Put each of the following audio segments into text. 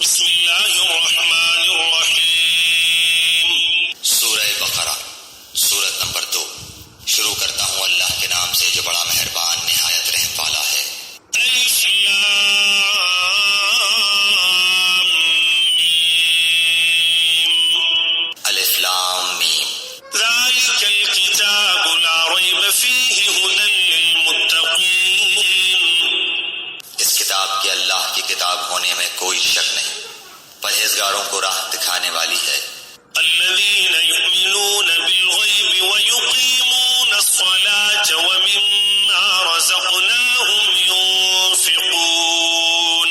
بسم اللہ الرحمن الرحیم۔ سورہ بقرہ سورت نمبر 2۔ شروع کرتا ہوں اللہ کے نام سے جو بڑا مہربان نہایت رحم والا ہے۔ الف لام میم۔ الف لام میم۔ ذالک الکتاب لا ریب فیہ ھدی للمتقین۔ اس کتاب کے اللہ کی کتاب ہونے میں کوئی شک نہیں، پرہیزگاروں کو راہ دکھانے والی ہے۔ الذین یؤمنون بالغیب ویقیمون الصلاة ومما رزقناہم ينفقون۔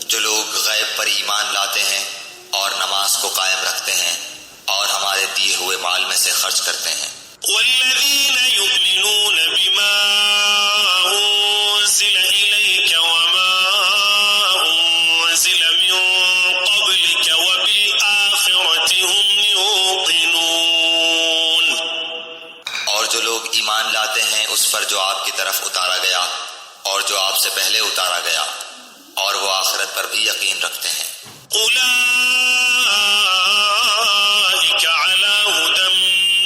جو لوگ غیب پر ایمان لاتے ہیں اور نماز کو قائم رکھتے ہیں اور ہمارے دیے ہوئے مال میں سے خرچ کرتے ہیں۔ والذین یؤمنون بما انزل الیک وما انزل من قبلک وبالآخرة هم یوقنون۔ اور جو لوگ ایمان لاتے ہیں اس پر جو آپ کی طرف اتارا گیا اور جو آپ سے پہلے اتارا گیا، اور وہ آخرت پر بھی یقین رکھتے ہیں۔ اولئک علی ھدی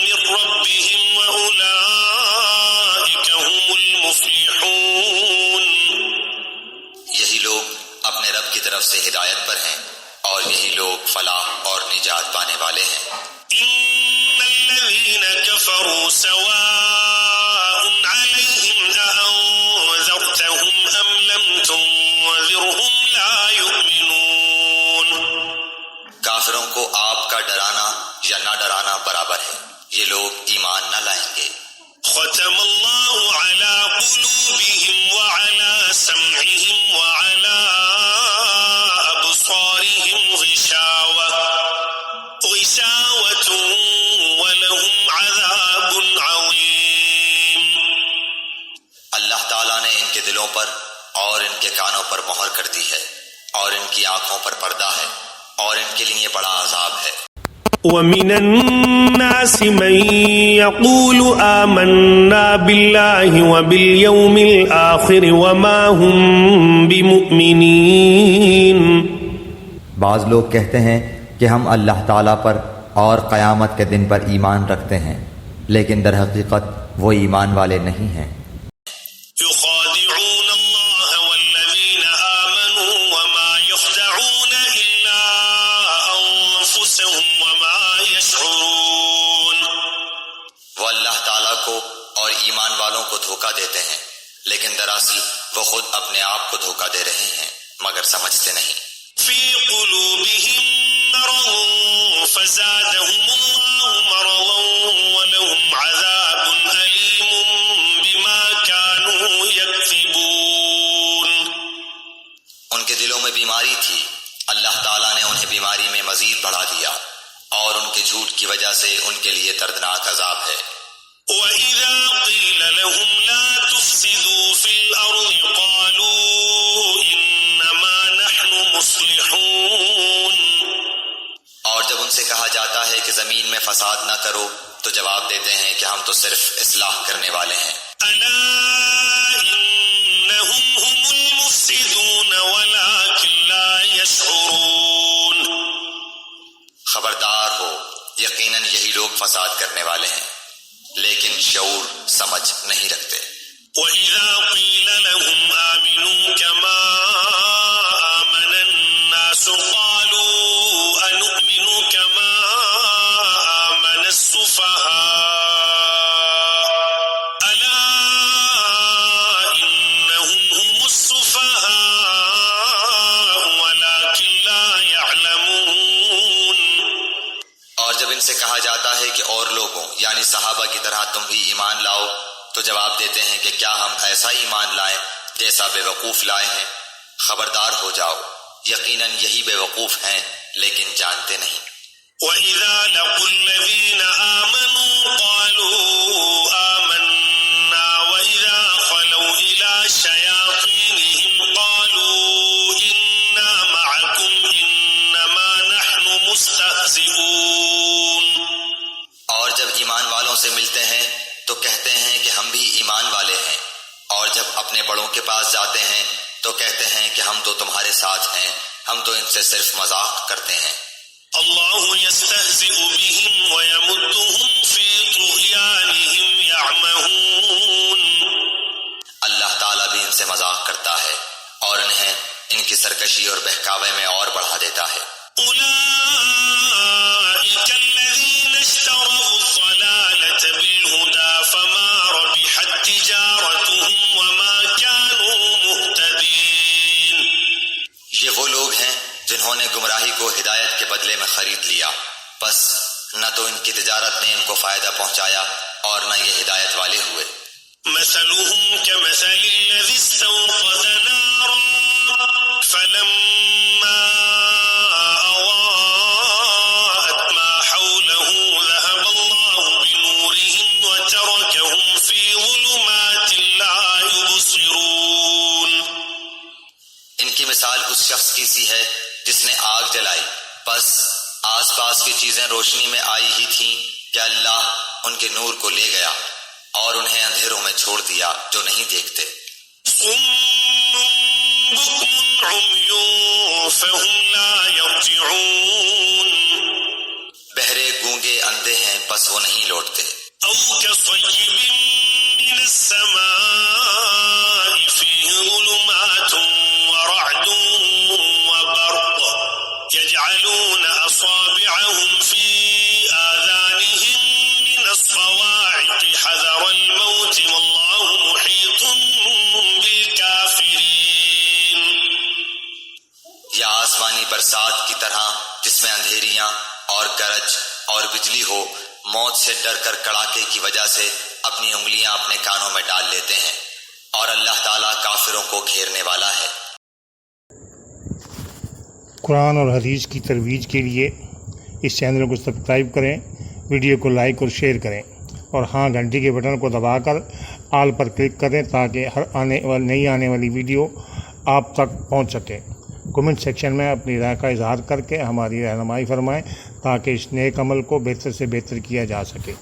من ربہم واولئک هم المفلحون۔ یہی لوگ اپنے رب کی طرف سے ہدایت پر ہیں اور یہی لوگ فلاح اور نجات پانے والے ہیں۔ ان الذین کفروا سواء علیہم اانذرتہم ام لم تنذرہم لا یؤمنون۔ کافروں کو آپ کا ڈرانا یا نہ ڈرانا برابر ہے، یہ لوگ ایمان نہ لائیں گے۔ ختم اللہ علی قلوبہم وعلی سمعہم وعلی ابصارہم غشاوۃ ولہم عذاب عظیم۔ اللہ تعالیٰ نے ان کے دلوں پر اور ان کے کانوں پر مہر کر دی ہے اور ان کی آنکھوں پر پردہ ہے اور ان کے لیے بڑا عذاب ہے۔ وَمِنَ النَّاسِ مَن يَقُولُ آمَنَّا بِاللَّهِ وَبِالْيَوْمِ الْآخِرِ وَمَا هُمْ بِمُؤْمِنِينَ۔ بعض لوگ کہتے ہیں کہ ہم اللہ تعالیٰ پر اور قیامت کے دن پر ایمان رکھتے ہیں، لیکن در حقیقت وہ ایمان والے نہیں ہیں۔ يخادعون الله والذين آمنوا وما يخدعون إلا أنفسهم وما يشعرون۔ وہ اللہ تعالیٰ کو اور ایمان والوں کو دھوکہ دیتے ہیں، لیکن دراصل وہ خود اپنے آپ کو دھوکہ دے رہے ہیں مگر سمجھتے نہیں۔ في قلوبهم مرض فزادهم الله مرضا ولهم عذاب أليم بما كانوا يكذبون۔ ان کے دلوں میں بیماری تھی، اللہ تعالیٰ نے انہیں بیماری میں مزید بڑھا دیا اور ان کے جھوٹ کی وجہ سے ان کے لیے دردناک عذاب ہے۔ وَإِذَا قِيلَ لَهُمْ لَا تُفْسِدُوا فِي الْأَرْضِ قَالُوا إِنَّمَا نَحْنُ مُصْلِحُونَ۔ اور جب ان سے کہا جاتا ہے کہ زمین میں فساد نہ کرو تو جواب دیتے ہیں کہ ہم تو صرف اصلاح کرنے والے ہیں۔ أَلَا إِنَّهُمْ هُمُ الْمُفْسِدُونَ وَلَكِنْ لَا يَشْعُرُونَ۔ خبردار ہو، یقیناً یہی لوگ فساد کرنے والے ہیں لیکن شعور سمجھ نہیں رکھتے۔ وَإِذَا قِيلَ لَهُمْ آمِنُوا كَمَا آمَنَ النَّاسُ قَالُوا أَنُؤْمِنُ كَمَا آمَنَ السُّفَهَاءُ أَلَا إِنَّهُمْ هُمُ السُّفَهَاءُ وَلَكِنْ لَا يَعْلَمُونَ۔ اور جب ان سے کہا جاتا ہے کہ اور لوگوں یعنی صحابہ کی طرح تم بھی ایمان لاؤ تو جواب دیتے ہیں کہ کیا ہم ایسا ایمان لائیں جیسا بے وقوف لائے ہیں۔ خبردار ہو جاؤ، یقیناً یہی بے وقوف ہیں لیکن جانتے نہیں۔ وَإِذَا لَقُوا الَّذِينَ آمَنُوا قَالُوا آمَنَّا وَإِذَا خَلَوْا إِلَى شَيَاطِينِهِمْ قَالُوا إِنَّا مَعَكُمْ إِنَّمَا نَحْنُ مُسْتَهْزِئُونَ۔ اور جب ایمان والوں سے ملتے ہیں تو کہتے ہیں کہ ہم بھی ایمان والے ہیں، اور جب اپنے بڑوں کے پاس جاتے ہیں تو کہتے ہیں کہ ہم تو تمہارے ساتھ ہیں، ہم تو ان سے صرف مذاق کرتے ہیں۔ اللہ یستہزئ بہم ویمدہم فی طغیانہم یعمہون۔ اللہ تعالیٰ بھی ان سے مذاق کرتا ہے اور انہیں ان کی سرکشی اور بہکاوے میں اور بڑھا دیتا ہے۔ اولئک الذین اشتروا الضلالۃ بالہدی فما ربحت تجارتہم وما کانوا مہتدین۔ یہ وہ لوگ ہیں جنہوں نے گمراہی کو ہدایت کے بدلے میں خرید لیا، بس نہ تو ان کی تجارت نے ان کو فائدہ پہنچایا اور نہ یہ ہدایت والے ہوئے۔ مثلهم كمثل الذي استوقد نارا فلما أضاءت ما حوله ذهب الله بنورهم وتركهم في ظلمات لا يبصرون۔ ان کی مثال اس شخص کی سی ہے جس نے آگ جلائی، بس آس پاس کی چیزیں روشنی میں آئی ہی تھیں کہ اللہ ان کے نور کو لے گیا اور انہیں اندھیروں میں چھوڑ دیا جو نہیں دیکھتے۔ صم بكم عمي فهم لا يرجعون۔ بہرے گونگے اندھے ہیں بس وہ نہیں لوٹتے۔ أو كصيب من السماء فيه ظلمات ورعد وبرق يجعلون أصابعهم في آذانهم من الصواعق حذر الموت والله محيط بالكافرين۔ یا آسمانی برسات کی طرح جس میں اندھیریاں اور گرج اور بجلی ہو، موت سے ڈر کر کڑاکے کی وجہ سے اپنی انگلیاں اپنے کانوں میں ڈال لیتے ہیں، اور اللہ تعالیٰ کافروں کو گھیرنے والا ہے۔ قرآن اور حدیث کی ترویج کے لیے اس چینل کو سبسکرائب کریں، ویڈیو کو لائک اور شیئر کریں، اور ہاں گھنٹی کے بٹن کو دبا کر آل پر کلک کریں تاکہ ہر نئی آنے والی ویڈیو آپ تک پہنچ سکے۔ کمنٹ سیکشن میں اپنی رائے کا اظہار کر کے ہماری رہنمائی فرمائیں تاکہ اس نیک عمل کو بہتر سے بہتر کیا جا سکے۔